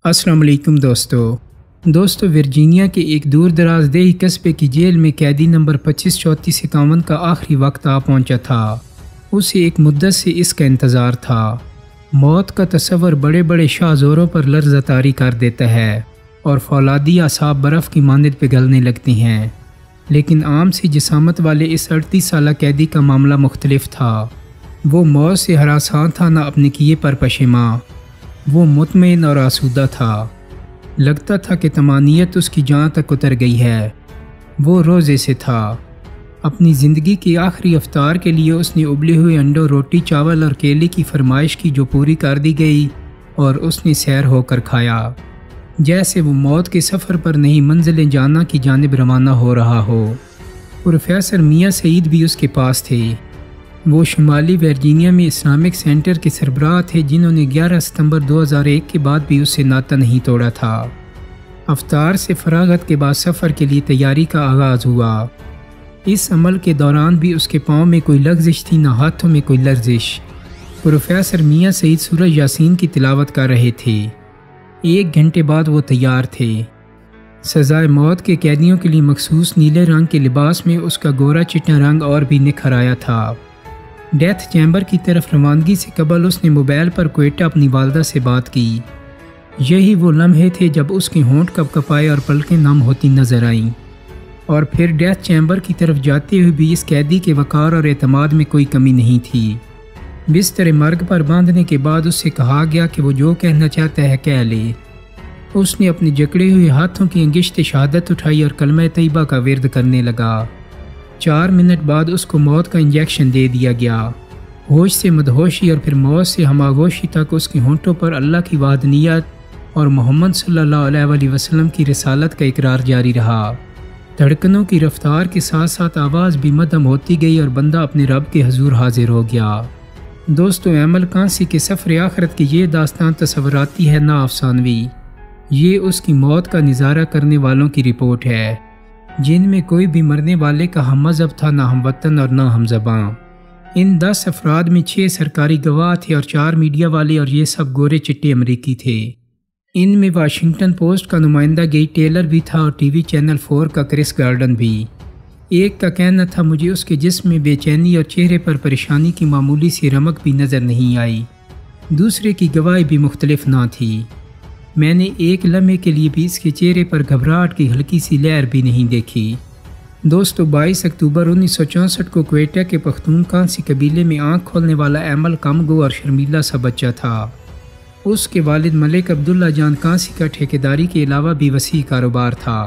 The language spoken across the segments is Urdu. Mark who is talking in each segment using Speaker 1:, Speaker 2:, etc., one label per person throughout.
Speaker 1: السلام علیکم دوستو ورجینیا کے ایک دور دراز دیہی قصبے کی جیل میں قیدی نمبر 253451 کا آخری وقت آ پہنچا تھا۔ اسے ایک مدت سے اس کا انتظار تھا۔ موت کا تصور بڑے بڑے شاہ زوروں پر لرزہ طاری کر دیتا ہے اور فولادی اعصاب برف کی مانند پگھلنے لگتی ہیں، لیکن عام سی جسامت والے اس 38 سالہ قیدی کا معاملہ مختلف تھا۔ وہ موت سے ہراساں تھا، نہ اپنے کیے پر پشیماں۔ وہ مطمئن اور آسودہ تھا۔ لگتا تھا کہ طمانینت اس کی جان تک اتر گئی ہے۔ وہ روزے سے تھا۔ اپنی زندگی کی آخری افطار کے لیے اس نے ابلے ہوئے انڈوں، روٹی، چاول اور کیلے کی فرمائش کی، جو پوری کر دی گئی، اور اس نے سیر ہو کر کھایا، جیسے وہ موت کے سفر پر نہیں منزل جانا کی جانب روانہ ہو رہا ہو۔ پروفیسر میاں سعید بھی اس کے پاس تھے۔ وہ شمالی ورجینیا میں اسلامک سینٹر کے سربراہ تھے، جنہوں نے 11 ستمبر 2001 کے بعد بھی اس سے ناطہ نہیں توڑا تھا۔ افطار سے فراغت کے بعد سفر کے لیے تیاری کا آغاز ہوا۔ اس عمل کے دوران بھی اس کے پاؤں میں کوئی لغزش تھی، نہ ہاتھوں میں کوئی لرزش۔ پروفیسر میاں سعید سورہ یاسین کی تلاوت کر رہے تھے۔ 1 گھنٹے بعد وہ تیار تھے۔ سزائے موت کے قیدیوں کے لیے مخصوص نیلے رنگ کے لباس میں اس کا گورا چٹا رنگ اور بھی نکھر آیا تھا۔ ڈیتھ چیمبر کی طرف روانگی سے قبل اس نے موبائل پر کوئٹہ اپنی والدہ سے بات کی۔ یہی وہ لمحے تھے جب اس کے ہونٹ کپ کپائے اور پلکیں نم ہوتی نظر آئیں، اور پھر ڈیتھ چیمبر کی طرف جاتے ہوئے بھی اس قیدی کے وقار اور اعتماد میں کوئی کمی نہیں تھی۔ بستر مرگ پر باندھنے کے بعد اس سے کہا گیا کہ وہ جو کہنا چاہتا ہے کہہ لے۔ اس نے اپنے جکڑے ہوئے ہاتھوں کی انگشت شہادت اٹھائی اور کلمہ طیبہ کا ورد کرنے لگا۔ 4 منٹ بعد اس کو موت کا انجیکشن دے دیا گیا۔ ہوش سے مدہوشی اور پھر موت سے ہماغوشی تک اس کے ہونٹوں پر اللہ کی وحدانیت اور محمد صلی اللہ علیہ وسلم کی رسالت کا اقرار جاری رہا۔ دھڑکنوں کی رفتار کے ساتھ ساتھ آواز بھی مدھم ہوتی گئی اور بندہ اپنے رب کے حضور حاضر ہو گیا۔ دوستو، ایمل کانسی کے سفر آخرت کی یہ داستان تصوراتی ہے، نہ افسانوی۔ یہ اس کی موت کا نظارہ کرنے والوں کی رپورٹ ہے، جن میں کوئی بھی مرنے والے کا ہم مذہب تھا، نہ ہم وطن اور نہ ہم زباں۔ ان 10 افراد میں 6 سرکاری گواہ تھے اور 4 میڈیا والے، اور یہ سب گورے چٹے امریکی تھے۔ ان میں واشنگٹن پوسٹ کا نمائندہ گئی ٹیلر بھی تھا اور ٹی وی چینل 4 کا کرس گارڈن بھی۔ ایک کا کہنا تھا، مجھے اس کے جسم میں بے چینی اور چہرے پر پریشانی کی معمولی سی رمق بھی نظر نہیں آئی۔ دوسرے کی گواہی بھی مختلف نہ تھی۔ میں نے ایک لمحے کے لیے بھی اس کے چہرے پر گھبراہٹ کی ہلکی سی لہر بھی نہیں دیکھی۔ دوستو، 22 اکتوبر 1964 کو کوئٹہ کے پختون کانسی قبیلے میں آنکھ کھولنے والا ایمل کم گو اور شرمیلا سا بچہ تھا۔ اس کے والد ملک عبداللہ جان کانسی کا ٹھیکیداری کے علاوہ بھی وسیع کاروبار تھا۔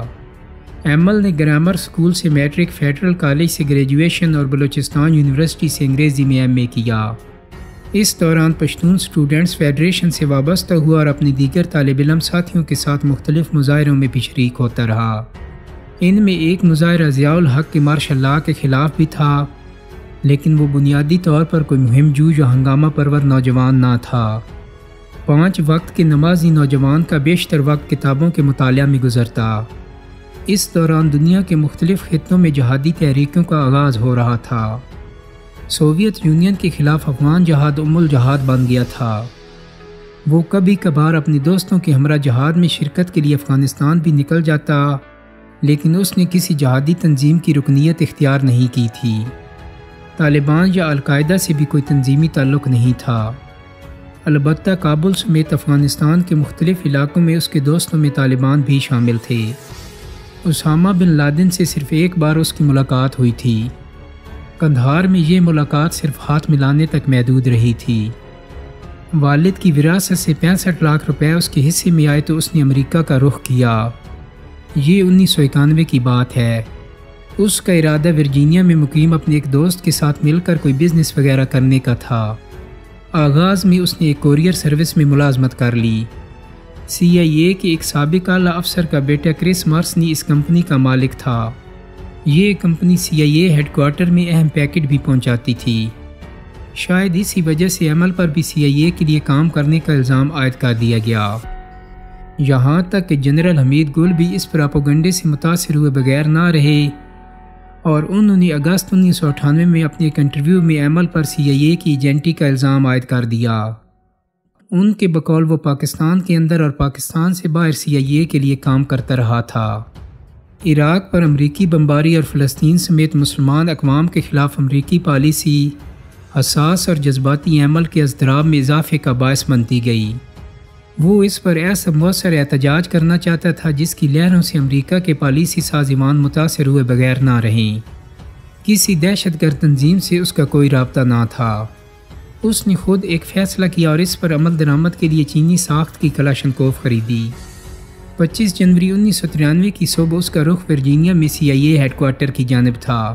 Speaker 1: ایمل نے گرامر اسکول سے میٹرک، فیڈرل کالج سے گریجویشن اور بلوچستان یونیورسٹی سے انگریزی میں ایم اے کیا۔ اس دوران پشتون اسٹوڈنٹس فیڈریشن سے وابستہ ہوا اور اپنے دیگر طالب علم ساتھیوں کے ساتھ مختلف مظاہروں میں بھی شریک ہوتا رہا۔ ان میں ایک مظاہرہ ضیاء الحق کے مارشل لاء کے خلاف بھی تھا، لیکن وہ بنیادی طور پر کوئی مہم جو یا ہنگامہ پرور نوجوان نہ تھا۔ 5 وقت کے نمازی نوجوان کا بیشتر وقت کتابوں کے مطالعہ میں گزرتا۔ اس دوران دنیا کے مختلف خطوں میں جہادی تحریکوں کا آغاز ہو رہا تھا۔ سوویت یونین کے خلاف افغان جہاد الجہاد بن گیا تھا۔ وہ کبھی کبھار اپنے دوستوں کے ہمراہ جہاد میں شرکت کے لیے افغانستان بھی نکل جاتا، لیکن اس نے کسی جہادی تنظیم کی رکنیت اختیار نہیں کی تھی۔ طالبان یا القاعدہ سے بھی کوئی تنظیمی تعلق نہیں تھا۔ البتہ کابل سمیت افغانستان کے مختلف علاقوں میں اس کے دوستوں میں طالبان بھی شامل تھے۔ اسامہ بن لادن سے صرف ایک بار اس کی ملاقات ہوئی تھی۔ قندھار میں یہ ملاقات صرف ہاتھ ملانے تک محدود رہی تھی۔ والد کی وراثت سے 65 لاکھ روپے اس کے حصے میں آئے تو اس نے امریکہ کا رخ کیا۔ یہ 1991 کی بات ہے۔ اس کا ارادہ ورجینیا میں مقیم اپنے ایک دوست کے ساتھ مل کر کوئی بزنس وغیرہ کرنے کا تھا۔ آغاز میں اس نے ایک کوریئر سروس میں ملازمت کر لی۔ CIA کے ایک سابق اعلیٰ افسر کا بیٹا کرس مارسنی اس کمپنی کا مالک تھا۔ یہ کمپنی CIA ہیڈ کوارٹر میں اہم پیکٹ بھی پہنچاتی تھی۔ شاید اسی وجہ سے عمل پر بھی CIA کے لیے کام کرنے کا الزام عائد کر دیا گیا۔ یہاں تک کہ جنرل حمید گل بھی اس پراپوگنڈے سے متاثر ہوئے بغیر نہ رہے، اور انہوں نے اگست 1998 میں اپنے ایک انٹرویو میں عمل پر CIA کی ایجنٹی کا الزام عائد کر دیا۔ ان کے بقول وہ پاکستان کے اندر اور پاکستان سے باہر CIA کے لیے کام کرتا رہا تھا۔ عراق پر امریکی بمباری اور فلسطین سمیت مسلمان اقوام کے خلاف امریکی پالیسی حساس اور جذباتی عمل کے اضطراب میں اضافے کا باعث بنتی گئی۔ وہ اس پر ایسا مؤثر احتجاج کرنا چاہتا تھا جس کی لہروں سے امریکہ کے پالیسی سازمان متاثر ہوئے بغیر نہ رہیں۔ کسی دہشت گرد تنظیم سے اس کا کوئی رابطہ نہ تھا۔ اس نے خود ایک فیصلہ کیا اور اس پر عمل درآمد کے لیے چینی ساخت کی کلاشنکوف خریدی۔ 25 جنوری 1993 کی صبح اس کا رخ ورجینیا میں CIA ہیڈ کوارٹر کی جانب تھا۔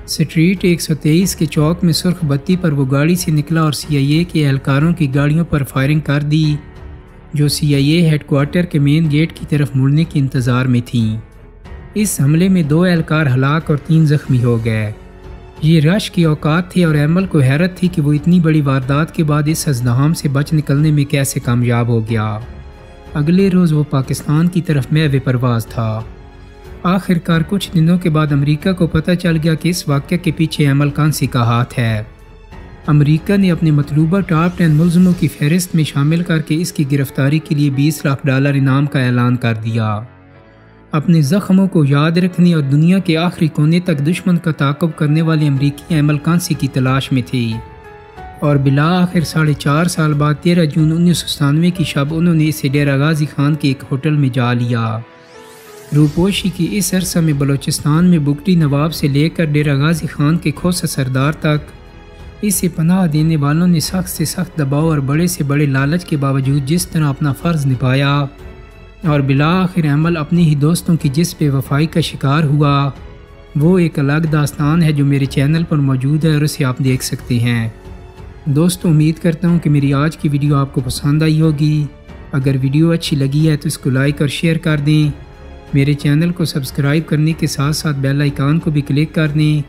Speaker 1: سٹریٹ 123 کے چوک میں سرخ بتی پر وہ گاڑی سے نکلا اور CIA کے اہلکاروں کی گاڑیوں پر فائرنگ کر دی جو CIA ہیڈ کوارٹر کے مین گیٹ کی طرف مڑنے کے انتظار میں تھیں۔ اس حملے میں 2 اہلکار ہلاک اور 3 زخمی ہو گئے۔ یہ رش کی اوقات تھی اور ایمل کو حیرت تھی کہ وہ اتنی بڑی واردات کے بعد اس ازدحام سے بچ نکلنے میں کیسے کامیاب ہو گیا۔ اگلے روز وہ پاکستان کی طرف محو پرواز تھا۔ آخرکار کچھ دنوں کے بعد امریکہ کو پتہ چل گیا کہ اس واقعے کے پیچھے ایمل کانسی کا ہاتھ ہے۔ امریکہ نے اپنے مطلوبہ ٹاپ 10 ملزموں کی فہرست میں شامل کر کے اس کی گرفتاری کے لیے $20 لاکھ انعام کا اعلان کر دیا۔ اپنے زخموں کو یاد رکھنے اور دنیا کے آخری کونے تک دشمن کا تعاقب کرنے والی امریکی ایمل کانسی کی تلاش میں تھی، اور بالآخر 4.5 سال بعد 13 جون 1997 کی شب انہوں نے اسے ڈیرہ غازی خان کے ایک ہوٹل میں جا لیا۔ روپوشی کی اس عرصہ میں بلوچستان میں بگٹی نواب سے لے کر ڈیرہ غازی خان کے کھوسہ سردار تک اسے پناہ دینے والوں نے سخت سے سخت دباؤ اور بڑے سے بڑے لالچ کے باوجود جس طرح اپنا فرض نبھایا اور بالآخر ایمل اپنے ہی دوستوں کی جس بے وفائی کا شکار ہوا، وہ ایک الگ داستان ہے جو میرے چینل پر موجود ہے اور اسے آپ دیکھ سکتے ہیں۔ دوستو، امید کرتا ہوں کہ میری آج کی ویڈیو آپ کو پسند آئی ہوگی۔ اگر ویڈیو اچھی لگی ہے تو اس کو لائک اور شیئر کر دیں۔ میرے چینل کو سبسکرائب کرنے کے ساتھ ساتھ بیل آئیکن کو بھی کلک کر دیں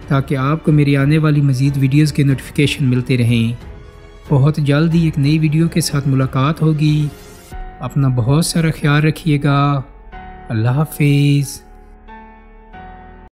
Speaker 1: تاکہ آپ کو میری آنے والی مزید ویڈیوز کے نوٹیفیکیشن ملتے رہیں۔ بہت جلد ہی ایک نئی ویڈیو کے ساتھ ملاقات ہوگی۔ اپنا بہت سارا خیال رکھیے گا۔ اللہ حافظ۔